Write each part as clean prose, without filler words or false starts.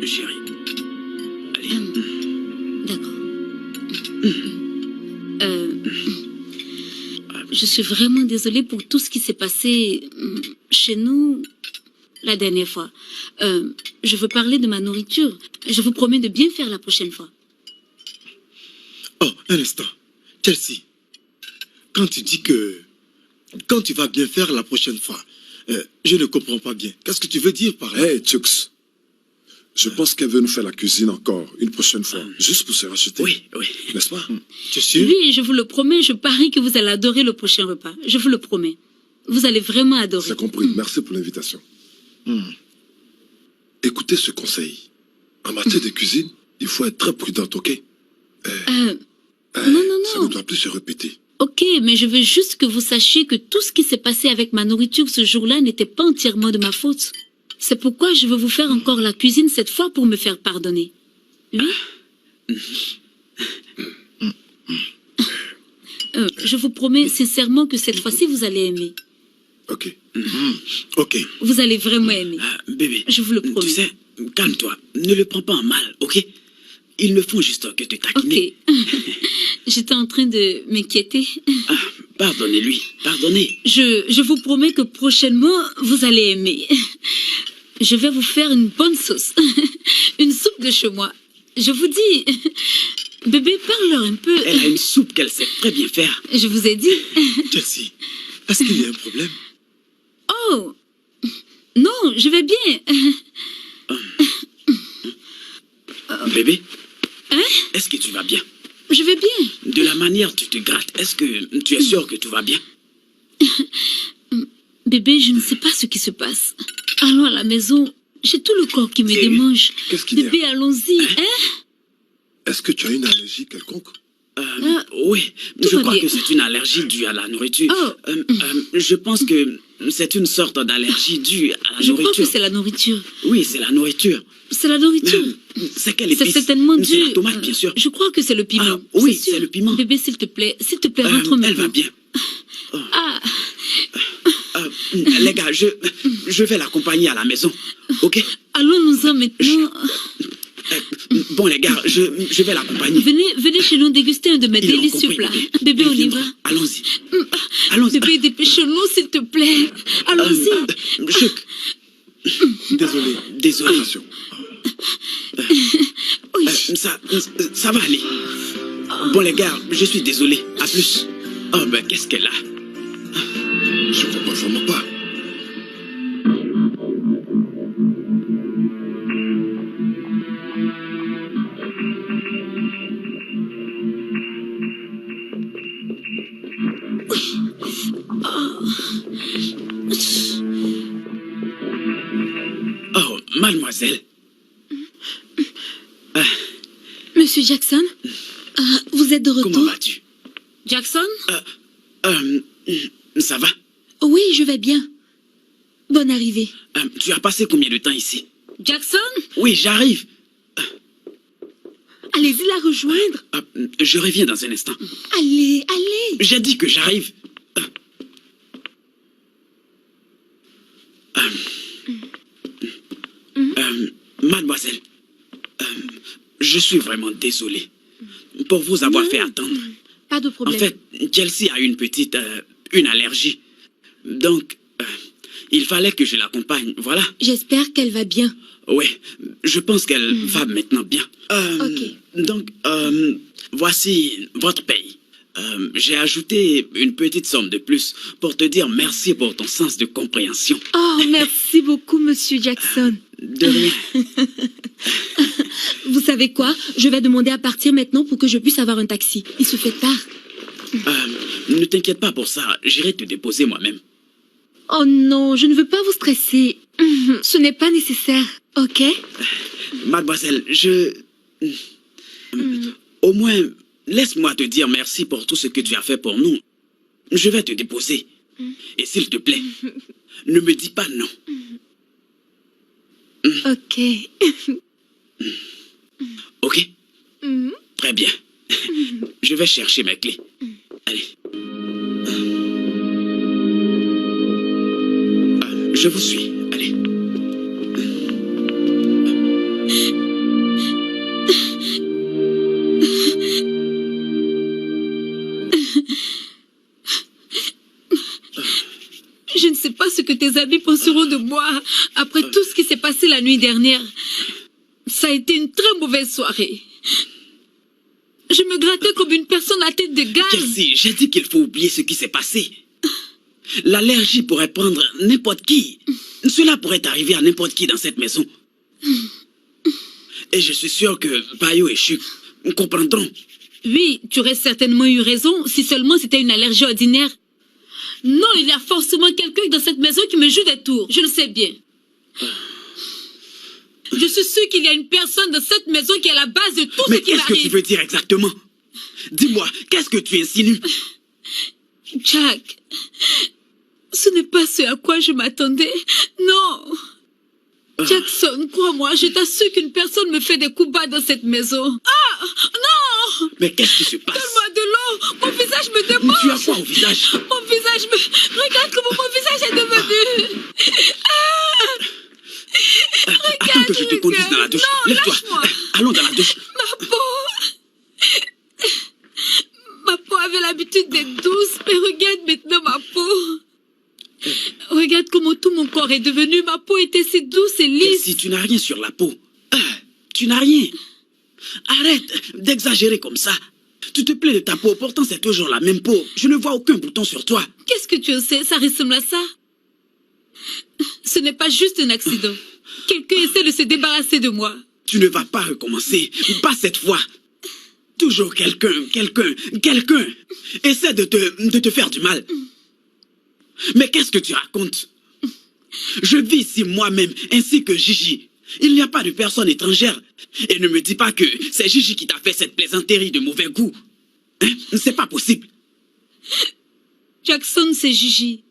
chérie. Allez. D'accord. Je suis vraiment désolée pour tout ce qui s'est passé chez nous la dernière fois. Je veux parler de ma nourriture. Je vous promets de bien faire la prochaine fois. Oh, un instant. Chelsea, quand tu dis que... Quand tu vas bien faire la prochaine fois, je ne comprends pas bien. Qu'est-ce que tu veux dire par là? Hey, Tux. Je pense qu'elle veut nous faire la cuisine encore, une prochaine fois, juste pour se racheter. Oui, oui. N'est-ce pas? Tu es sûr? Oui, je vous le promets, je parie que vous allez adorer le prochain repas. Je vous le promets. Vous allez vraiment adorer. C'est compris. Merci pour l'invitation. Écoutez ce conseil. En matière de cuisine, il faut être très prudent, ok? Non, Ça ne doit plus se répéter. Ok, mais je veux juste que vous sachiez que tout ce qui s'est passé avec ma nourriture ce jour-là n'était pas entièrement de ma faute. C'est pourquoi je veux vous faire encore la cuisine cette fois pour me faire pardonner. Oui? Je vous promets sincèrement que cette fois-ci, vous allez aimer. Ok. Ok. Vous allez vraiment aimer. Bébé, Je vous le promets. tu sais, calme-toi. Ne le prends pas en mal, ok? Ils ne font juste que te taquiner. Ok. J'étais en train de m'inquiéter. Pardonnez-lui, pardonnez. Je vous promets que prochainement, vous allez aimer. Je vais vous faire une bonne sauce. Une soupe de chez moi. Je vous dis. Bébé, parle-leur un peu. Elle a une soupe qu'elle sait très bien faire. Je vous ai dit. Chelsea, est-ce qu'il y a un problème? Oh. Non, je vais bien. Bébé, Hein? est-ce que tu vas bien? Je vais bien. De la manière dont tu te grattes, est-ce que tu es sûr que tout va bien? Bébé, je ne sais pas ce qui se passe. Allons à la maison. J'ai tout le corps qui me Sérieux? démange. Qu'est-ce qu'il y a? Bébé, allons-y. Hein? Est-ce que tu as une allergie quelconque? Oui, Tout je va crois bien. que c'est une allergie due à la nourriture. Oh. Je pense que c'est une sorte d'allergie due à la Je crois nourriture. que c'est la nourriture. Oui, c'est la nourriture. C'est la nourriture. C'est quelle C'est épice? certainement C'est dû. la tomate, bien sûr. Je crois que c'est le piment. Ah, oui, sûr. c'est le piment. Bébé, s'il te plaît, rentre maintenant. Elle va bien. Ah, Les gars, je vais l'accompagner à la maison. Ok? allons-nous-en maintenant. Bon, les gars, je vais l'accompagner. Venez chez nous déguster un de mes Ils l'ont délicieux compris, plats. bébé. Bébé, Ils on y viendront. va. Allons-y. Allons-y. Bébé, dépêchons-nous, s'il te plaît. Allons-y. Désolé. Désolé. Attention. Oui. Ça va aller. Bon, les gars, je suis désolé. À plus. Oh, ben, qu'est-ce qu'elle a? Je comprends vraiment pas. Oh, mademoiselle. Monsieur Jackson, vous êtes de Comment retour? vas-tu? Jackson? Ça va? Oui, je vais bien. Bonne arrivée. Tu as passé combien de temps ici? Jackson? Oui, j'arrive. Allez-y la rejoindre. Je reviens dans un instant. Allez, allez. J'ai dit que j'arrive. Mademoiselle, je suis vraiment désolé pour vous avoir fait attendre. Pas de En problème. fait, Chelsea a une allergie. Donc, il fallait que je l'accompagne, voilà. J'espère qu'elle va bien. Oui, je pense qu'elle va maintenant bien. Ok. Donc, voici votre paye. J'ai ajouté une petite somme de plus pour te dire merci pour ton sens de compréhension. Oh, merci beaucoup, Monsieur Jackson. De rien. Vous savez quoi? Je vais demander à partir maintenant pour que je puisse avoir un taxi. Il se fait tard. Ne t'inquiète pas pour ça, j'irai te déposer moi-même. Oh non, je ne veux pas vous stresser. Ce n'est pas nécessaire, ok? Mademoiselle, au moins, laisse-moi te dire merci pour tout ce que tu as fait pour nous. Je vais te déposer. Et s'il te plaît, ne me dis pas non. Ok. Ok? Très bien. Je vais chercher mes clés. Allez. Je vous suis. Allez. Je ne sais pas ce que tes amis penseront de moi après tout ce qui s'est passé la nuit dernière. Ça a été une très mauvaise soirée. Je me grattais comme une personne à tête de gaz. Kelsey, j'ai dit qu'il faut oublier ce qui s'est passé. L'allergie pourrait prendre n'importe qui. Cela pourrait arriver à n'importe qui dans cette maison. Et je suis sûr que Bayo et Chuk comprendront. Oui, tu aurais certainement eu raison si seulement c'était une allergie ordinaire. Non, il y a forcément quelqu'un dans cette maison qui me joue des tours. Je le sais bien. Je suis sûre qu'il y a une personne dans cette maison qui est à la base de tout ce Mais qui qu'est-ce que tu m'arrive. veux dire exactement? Dis-moi, qu'est-ce que tu insinues? Jack, ce n'est pas ce à quoi je m'attendais. Non. Jackson, crois-moi, je t'assure qu'une personne me fait des coups bas dans cette maison. Ah! Non! Mais qu'est-ce qui se passe? Donne-moi de l'eau! Mon visage me démange! Tu as quoi au visage? Mon visage me... Regarde comment mon visage est devenu! Ah! Attends que je te conduise dans la douche. Non, Lève-toi. lâche-moi. Allons dans la douche. Ma peau! Ma peau avait l'habitude d'être douce, mais regarde maintenant ma peau. Regarde comment tout mon corps est devenu. Ma peau était si douce et lisse. Si tu n'as rien sur la peau, tu n'as rien. Arrête d'exagérer comme ça. Tu te plais de ta peau, pourtant c'est toujours la même peau. Je ne vois aucun bouton sur toi. Qu'est-ce que tu en sais? Ça ressemble à ça. Ce n'est pas juste un accident. Quelqu'un essaie de se débarrasser de moi. Tu ne vas pas recommencer. Pas cette fois. Toujours quelqu'un essaie de te faire du mal. Mais qu'est-ce que tu racontes? Je vis ici moi-même, ainsi que Gigi. Il n'y a pas de personne étrangère. Et ne me dis pas que c'est Gigi qui t'a fait cette plaisanterie de mauvais goût. Hein? C'est pas possible. Jackson, c'est Gigi.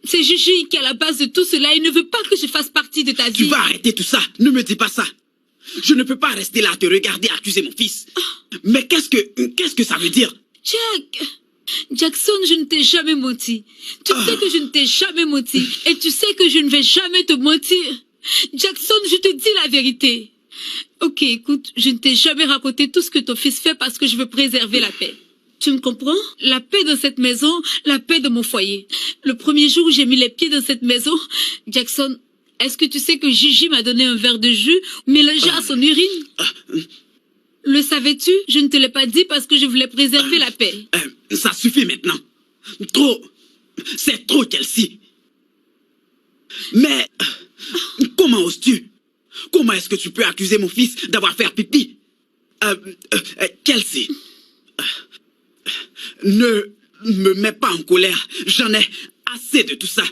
C'est Gigi qui est à la base de tout cela. Il ne veut pas que je fasse partie de ta vie. Tu vas arrêter tout ça. Ne me dis pas ça. Je ne peux pas rester là à te regarder accuser mon fils. Mais qu'est-ce que ça veut dire? Jackson, je ne t'ai jamais menti. Tu sais que je ne t'ai jamais menti. Et tu sais que je ne vais jamais te mentir. Jackson, je te dis la vérité. Ok, écoute, je ne t'ai jamais raconté tout ce que ton fils fait parce que je veux préserver la paix. Tu me comprends? La paix dans cette maison, la paix dans mon foyer. Le premier jour où j'ai mis les pieds dans cette maison, Jackson, est-ce que tu sais que Gigi m'a donné un verre de jus mélangé à son urine? Le savais-tu? Je ne te l'ai pas dit parce que je voulais préserver la paix. Ça suffit maintenant. Trop. C'est trop, Kelsey. Mais comment oses-tu? Comment est-ce que tu peux accuser mon fils d'avoir fait pipi? Kelsey, ne me mets pas en colère. J'en ai assez de tout ça.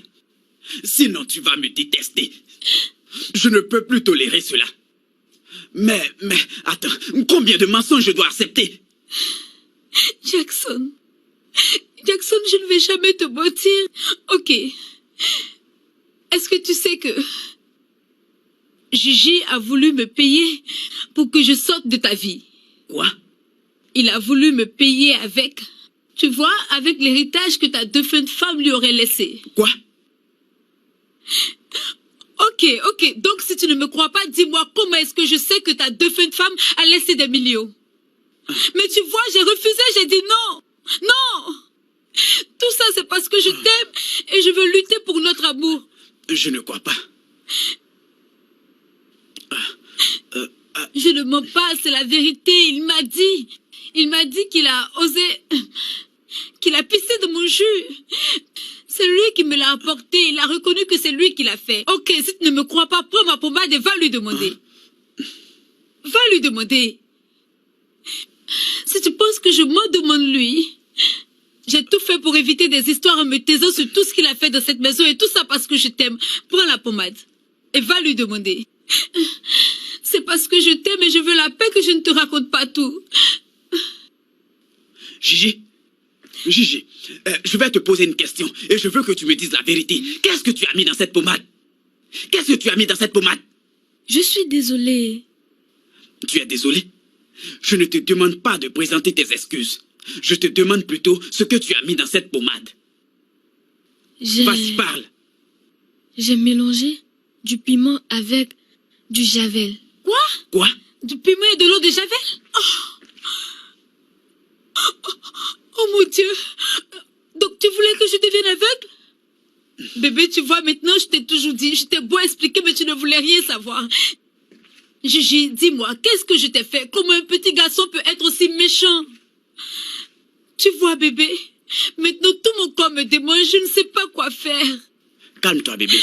Sinon, tu vas me détester. Je ne peux plus tolérer cela. Mais, attends, combien de mensonges je dois accepter? Jackson, je ne vais jamais te mentir. Ok. Est-ce que tu sais que Gigi a voulu me payer pour que je sorte de ta vie? Quoi? Il a voulu me payer avec, tu vois, avec l'héritage que ta défunte femme lui aurait laissé. Quoi? Ok. Donc, si tu ne me crois pas, dis-moi comment est-ce que je sais que ta défunte femme a laissé des millions? Mais tu vois, j'ai refusé, j'ai dit non. Non. Tout ça, c'est parce que je t'aime et je veux lutter pour notre amour. Je ne crois pas. Je ne mens pas, c'est la vérité. Il m'a dit qu'il a osé, qu'il a pissé de mon jus. C'est lui qui me l'a apporté. Il a reconnu que c'est lui qui l'a fait. Ok, si tu ne me crois pas, prends ma pommade et va lui demander. Va lui demander. Si tu penses que je m'en demande-lui, j'ai tout fait pour éviter des histoires en me taisant sur tout ce qu'il a fait dans cette maison et tout ça parce que je t'aime. Prends la pommade et va lui demander. C'est parce que je t'aime et je veux la paix que je ne te raconte pas tout. Gigi, je vais te poser une question et je veux que tu me dises la vérité. Qu'est-ce que tu as mis dans cette pommade? Qu'est-ce que tu as mis dans cette pommade? Je suis désolée. Tu es désolée? Je ne te demande pas de présenter tes excuses. Je te demande plutôt ce que tu as mis dans cette pommade. Vas-y, parle. J'ai mélangé du piment avec du javel. Quoi? Du piment et de l'eau de javel? Oh mon Dieu! Donc tu voulais que je devienne aveugle? Bébé, tu vois, maintenant, je t'ai toujours dit, je t'ai beau expliquer, mais tu ne voulais rien savoir. Gigi, dis-moi, qu'est-ce que je t'ai fait? Comment un petit garçon peut être aussi méchant? Tu vois, bébé, maintenant tout mon corps me démange, je ne sais pas quoi faire. Calme-toi, bébé.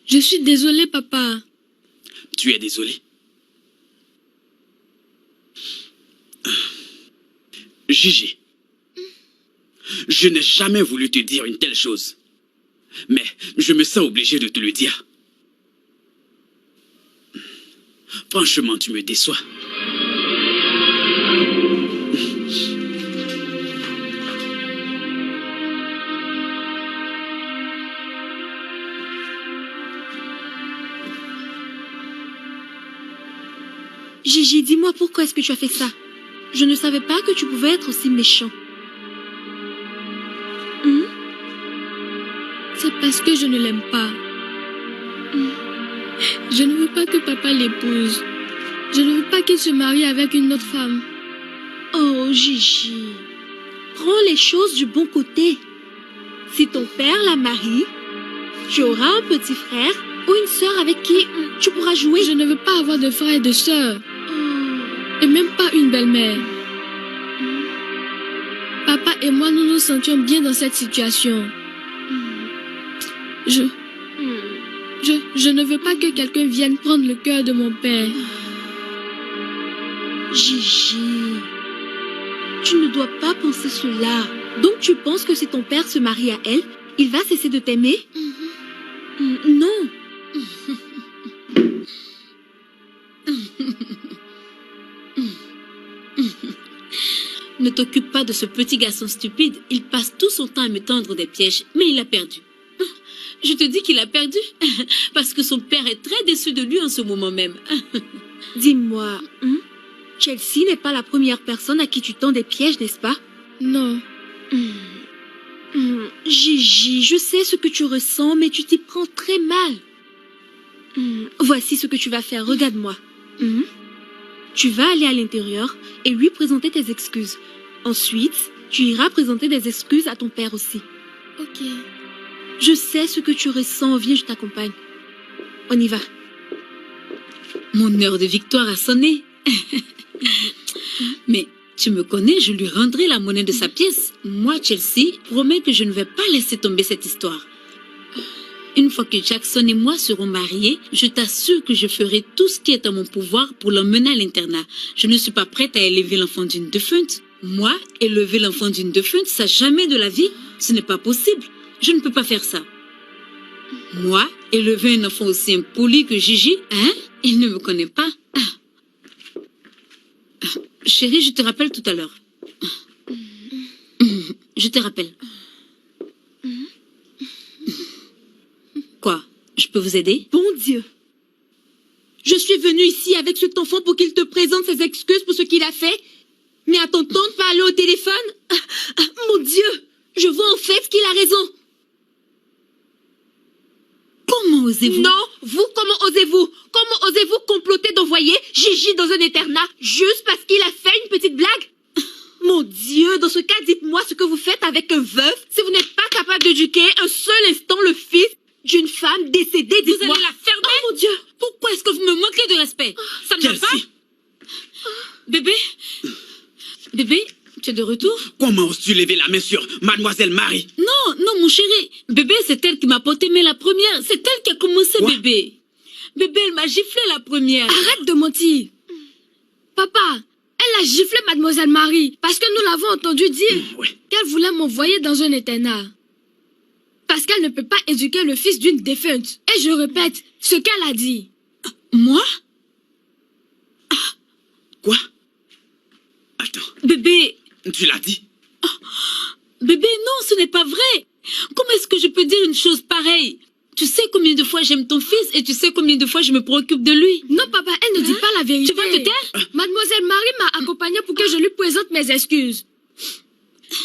Je suis désolée, papa. Tu es désolé. Gigi, je n'ai jamais voulu te dire une telle chose. Mais je me sens obligé de te le dire. Franchement, tu me déçois. Gigi, dis-moi pourquoi est-ce que tu as fait ça? Je ne savais pas que tu pouvais être aussi méchant. C'est parce que je ne l'aime pas. Je ne veux pas que papa l'épouse. Je ne veux pas qu'il se marie avec une autre femme. Oh, Gigi, prends les choses du bon côté. Si ton père la marie, tu auras un petit frère ou une sœur avec qui tu pourras jouer. Je ne veux pas avoir de frère et de sœur. Et même pas une belle-mère. Papa et moi, nous nous sentions bien dans cette situation. Je ne veux pas que quelqu'un vienne prendre le cœur de mon père. Gigi, tu ne dois pas penser cela. Donc tu penses que si ton père se marie à elle, il va cesser de t'aimer? Non. Ne t'occupe pas de ce petit garçon stupide. Il passe tout son temps à me tendre des pièges, mais il a perdu. Je te dis qu'il a perdu, parce que son père est très déçu de lui en ce moment même. Dis-moi, Chelsea n'est pas la première personne à qui tu tends des pièges, n'est-ce pas? Non. Gigi, je sais ce que tu ressens, mais tu t'y prends très mal. Voici ce que tu vas faire, regarde-moi. Tu vas aller à l'intérieur et lui présenter tes excuses. Ensuite, tu iras présenter des excuses à ton père aussi. Ok. Je sais ce que tu ressens, viens, je t'accompagne. On y va. Mon heure de victoire a sonné. Mais tu me connais, je lui rendrai la monnaie de sa pièce. Moi, Chelsea, promets que je ne vais pas laisser tomber cette histoire. Une fois que Jackson et moi serons mariés, je t'assure que je ferai tout ce qui est en mon pouvoir pour l'emmener à l'internat. Je ne suis pas prête à élever l'enfant d'une défunte. Moi, élever l'enfant d'une défunte, ça jamais de la vie. Ce n'est pas possible. Je ne peux pas faire ça. Moi, élever un enfant aussi impoli que Gigi, hein? Il ne me connaît pas. Chérie, je te rappelle tout à l'heure. Je te rappelle. Quoi? Je peux vous aider? Bon Dieu. Je suis venue ici avec cet enfant pour qu'il te présente ses excuses pour ce qu'il a fait. Mais à t'entendre parler au téléphone, mon Dieu, je vois en fait qu'il a raison. Comment osez-vous? Non, vous, comment osez-vous? Comment osez-vous comploter d'envoyer Gigi dans un internat juste parce qu'il a fait une petite blague? Mon Dieu, dans ce cas, dites-moi ce que vous faites avec un veuf si vous n'êtes pas capable d'éduquer un seul instant le fils d'une femme décédée. Vous allez la fermer? Oh mon Dieu! Pourquoi est-ce que vous me manquez de respect? Ça ne va pas? Chelsea, Bébé? Bébé, tu es de retour? comment oses-tu lever la main sur Mademoiselle Marie? Non, mon chéri. Bébé, c'est elle qui m'a porté mais la première. C'est elle qui a commencé, Quoi? bébé. Bébé, elle m'a giflé la première. Arrête de mentir. Papa, elle a giflé Mademoiselle Marie parce que nous l'avons entendu dire Ouais. qu'elle voulait m'envoyer dans un internat. Parce qu'elle ne peut pas éduquer le fils d'une défunte. Et je répète ce qu'elle a dit. Moi? Quoi? Attends, Bébé, tu l'as dit? bébé, non, ce n'est pas vrai. Comment est-ce que je peux dire une chose pareille? Tu sais combien de fois j'aime ton fils et tu sais combien de fois je me préoccupe de lui. Non, papa, elle ne dit pas la vérité. Tu vas te taire? Mademoiselle Marie m'a accompagnée pour que je lui présente mes excuses.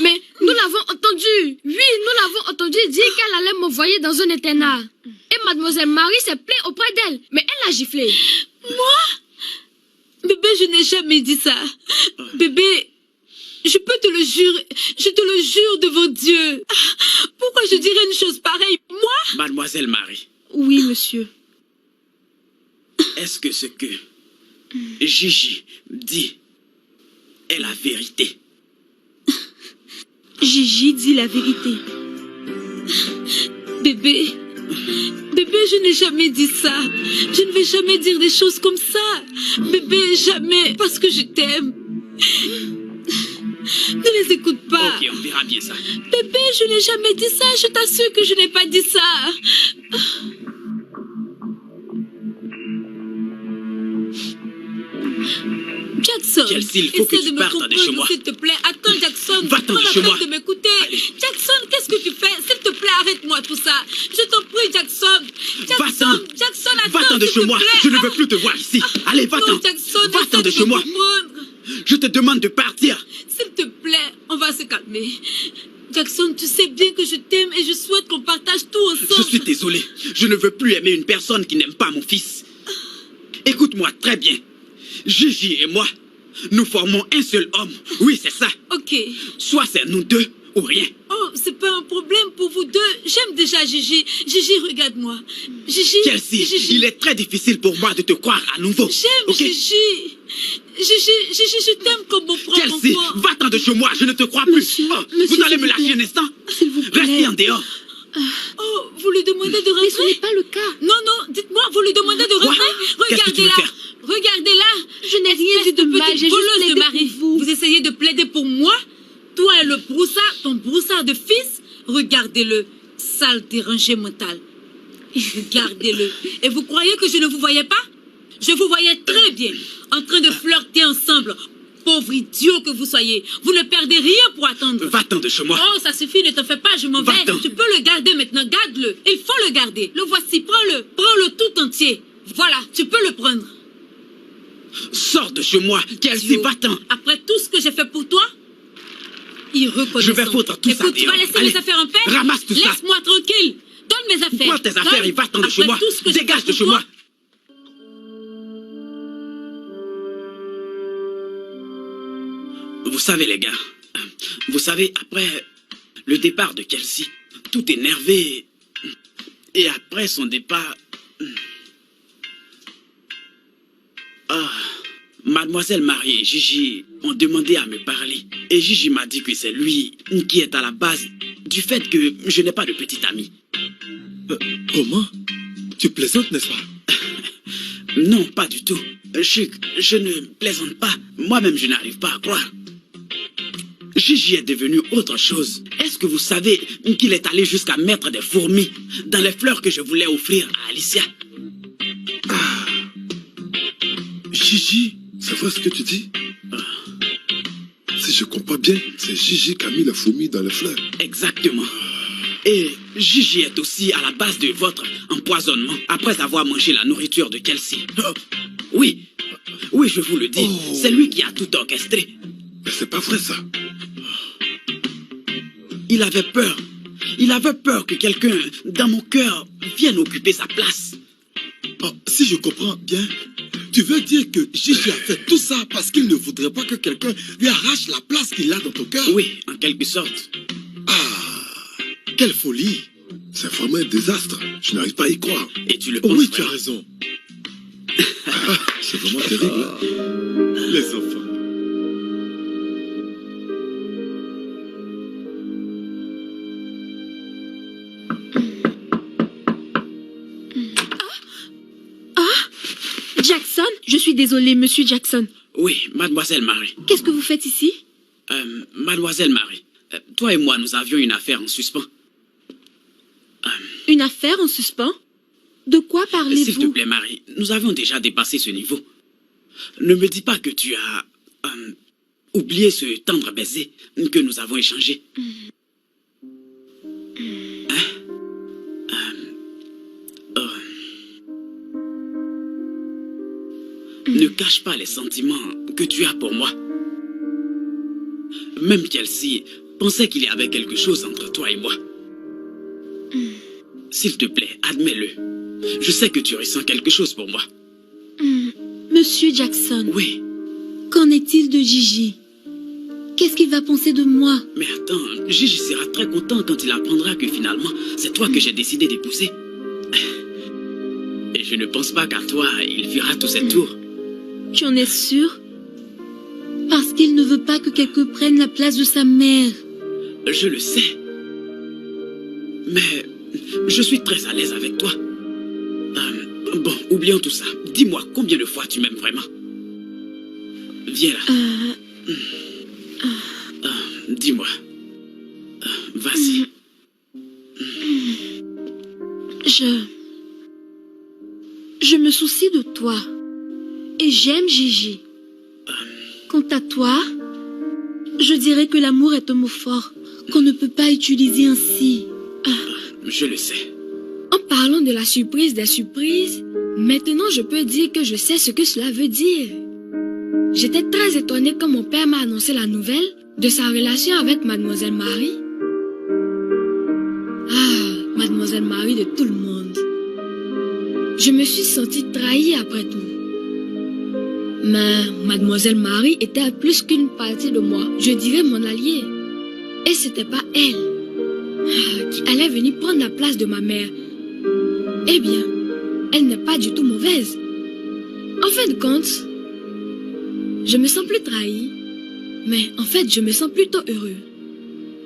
Mais nous l'avons entendu. Oui, nous l'avons entendu dire qu'elle allait m'envoyer dans un internat. Et Mademoiselle Marie s'est plainte auprès d'elle. Mais elle a giflé. Moi? Bébé, je n'ai jamais dit ça. Bébé, Je peux te le jurer, je te le jure devant Dieu. Pourquoi je dirais une chose pareille, moi? Mademoiselle Marie, Oui, monsieur. est-ce que ce que Gigi dit est la vérité? Gigi dit la vérité. Bébé, je n'ai jamais dit ça. Je ne vais jamais dire des choses comme ça. Bébé, jamais, parce que je t'aime. Ne les écoute pas. Ok, on verra bien ça. Bébé, je n'ai jamais dit ça. Je t'assure que je n'ai pas dit ça. Jackson, Chelsea, il faut que essaie tu de me partes de comprendre, chez moi. s'il te plaît. Attends, Jackson, Va-t'en prends de la chez peine moi. de m'écouter. Allez. Jackson, qu'est-ce que tu fais? S'il te plaît, arrête-moi tout ça. Je t'en prie, Jackson. Va-t'en. Jackson, attends, Va-t'en de s'il chez te moi. plaît. Je ne veux plus te voir ici. Allez, va-t'en. Non, Jackson, Va-t'en essaie de chez me moi. comprendre. Je te demande de partir. S'il te plaît, on va se calmer. Jackson, tu sais bien que je t'aime et je souhaite qu'on partage tout ensemble. Je suis désolé. Je ne veux plus aimer une personne qui n'aime pas mon fils. Écoute-moi très bien. Gigi et moi, nous formons un seul homme. Oui, c'est ça. Ok. Soit c'est nous deux ou rien. Oh, c'est pas un problème pour vous deux. J'aime déjà Gigi. Gigi, regarde-moi. Gigi. Chelsea, Gigi. il est très difficile pour moi de te croire à nouveau. J'aime Ok? Gigi. Gigi, je t'aime comme mon propre Chelsea, enfant. va-t'en de chez moi, je ne te crois plus. Monsieur, Oh, monsieur, vous allez s'il me vous lâcher plaît. un instant. S'il vous plaît. Restez en dehors. Oh, vous lui demandez de Mais ce n'est rentrer? pas le cas. Non, dites-moi, vous lui demandez de rentrer? Qu'est-ce que tu veux Regardez-la. faire? Regardez-la. Je n'ai rien dit de mal, j'ai juste voleuse plaidé de mari. pour vous. Vous essayez de plaider pour moi? Toi et le broussard, ton broussard de fils? Regardez-le. Sale dérangé mental. Regardez-le. Et vous croyez que je ne vous voyais pas? Je vous voyais très bien. En train de flirter ensemble. Pauvre idiot que vous soyez. Vous ne perdez rien pour attendre. Va-t'en de chez moi. Oh, ça suffit, ne te fais pas, je m'en vais. Va-t'en. Tu peux le garder maintenant, garde-le. Il faut le garder. Le voici, prends-le. Prends-le tout entier. Voilà, tu peux le prendre. Sors de chez moi. Chelsea, Idiot. va-t'en. Après tout ce que j'ai fait pour toi, irreconnaissant. Je vais foutre tout ça Écoute, tu vas dehors. laisser Allez, mes affaires en paix? ramasse tout ça. Laisse-moi tranquille. Donne mes affaires. Prends tes affaires Donne. et va-t'en de chez Après moi. tout ce que j'ai Dégage fait de pour chez toi. moi. Vous savez, les gars, vous savez, après le départ de Kelsey, tout énervé, et après son départ... Mademoiselle Marie et Gigi ont demandé à me parler. Et Gigi m'a dit que c'est lui qui est à la base du fait que je n'ai pas de petite amie. Comment? Tu plaisantes, n'est-ce pas? Non, pas du tout. Je ne plaisante pas. Moi-même, je n'arrive pas à croire. Gigi est devenu autre chose. Est-ce que vous savez qu'il est allé jusqu'à mettre des fourmis dans les fleurs que je voulais offrir à Alicia? Gigi, c'est vrai ce que tu dis? Si je comprends bien, c'est Gigi qui a mis la fourmi dans les fleurs. Exactement. Et Gigi est aussi à la base de votre empoisonnement après avoir mangé la nourriture de Kelsey. Oui, oui, je vous le dis. Oh. C'est lui qui a tout orchestré. Mais c'est pas vrai ça. Il avait peur. Il avait peur que quelqu'un dans mon cœur vienne occuper sa place. Oh, si je comprends bien, tu veux dire que Gigi a fait tout ça parce qu'il ne voudrait pas que quelqu'un lui arrache la place qu'il a dans ton cœur? Oui, en quelque sorte. Ah, quelle folie! C'est vraiment un désastre. Je n'arrive pas à y croire. Et tu le Oh penses oui, tu as vraiment? raison. C'est vraiment terrible. hein. Les enfants. Jackson, je suis désolée, monsieur Jackson. Oui, mademoiselle Marie. Qu'est-ce que vous faites ici? Mademoiselle Marie, toi et moi, nous avions une affaire en suspens. Une affaire en suspens? De quoi S'il te parlez-vous? plaît, Marie, nous avons déjà dépassé ce niveau. Ne me dis pas que tu as oublié ce tendre baiser que nous avons échangé. Ne cache pas les sentiments que tu as pour moi. Même Kelsey pensait qu'il y avait quelque chose entre toi et moi. S'il te plaît, admets-le. Je sais que tu ressens quelque chose pour moi. Monsieur Jackson, Oui, qu'en est-il de Gigi? Qu'est-ce qu'il va penser de moi? Mais attends, Gigi sera très content quand il apprendra que finalement, c'est toi que j'ai décidé d'épouser. Et je ne pense pas qu'à toi, il fera tous ses tours. Tu en es sûr? Parce qu'il ne veut pas que quelqu'un prenne la place de sa mère. Je le sais. Mais je suis très à l'aise avec toi. Bon, oublions tout ça. Dis-moi, combien de fois tu m'aimes vraiment? Viens là. Dis-moi. Vas-y. Je me soucie de toi. Et j'aime Gigi. Quant à toi, je dirais que l'amour est un mot fort qu'on ne peut pas utiliser ainsi. Je le sais. En parlant de la surprise des surprises, maintenant je peux dire que je sais ce que cela veut dire. J'étais très étonnée quand mon père m'a annoncé la nouvelle de sa relation avec Mademoiselle Marie. Ah, Mademoiselle Marie de tout le monde. Je me suis sentie trahie après tout. Mais Mademoiselle Marie était plus qu'une partie de moi, je dirais mon alliée. Et c'était pas elle qui allait venir prendre la place de ma mère. Eh bien, elle n'est pas du tout mauvaise. En fin de compte, je me sens plus trahi, mais en fait, je me sens plutôt heureux.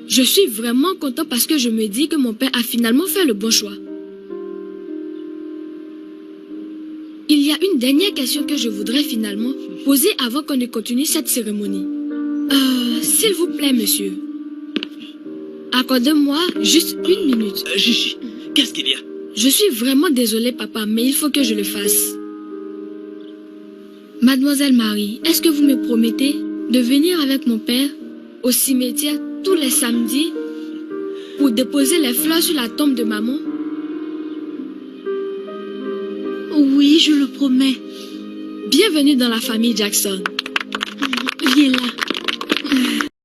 Je suis vraiment content parce que je me dis que mon père a finalement fait le bon choix. Il y a une dernière question que je voudrais finalement poser avant qu'on ne continue cette cérémonie. S'il vous plaît, monsieur. Accordez-moi juste une minute. Gigi, qu'est-ce qu'il y a? Je suis vraiment désolée, papa, mais il faut que je le fasse. Mademoiselle Marie, est-ce que vous me promettez de venir avec mon père au cimetière tous les samedis pour déposer les fleurs sur la tombe de maman? Oui, je le promets. Bienvenue dans la famille Jackson. Viens là.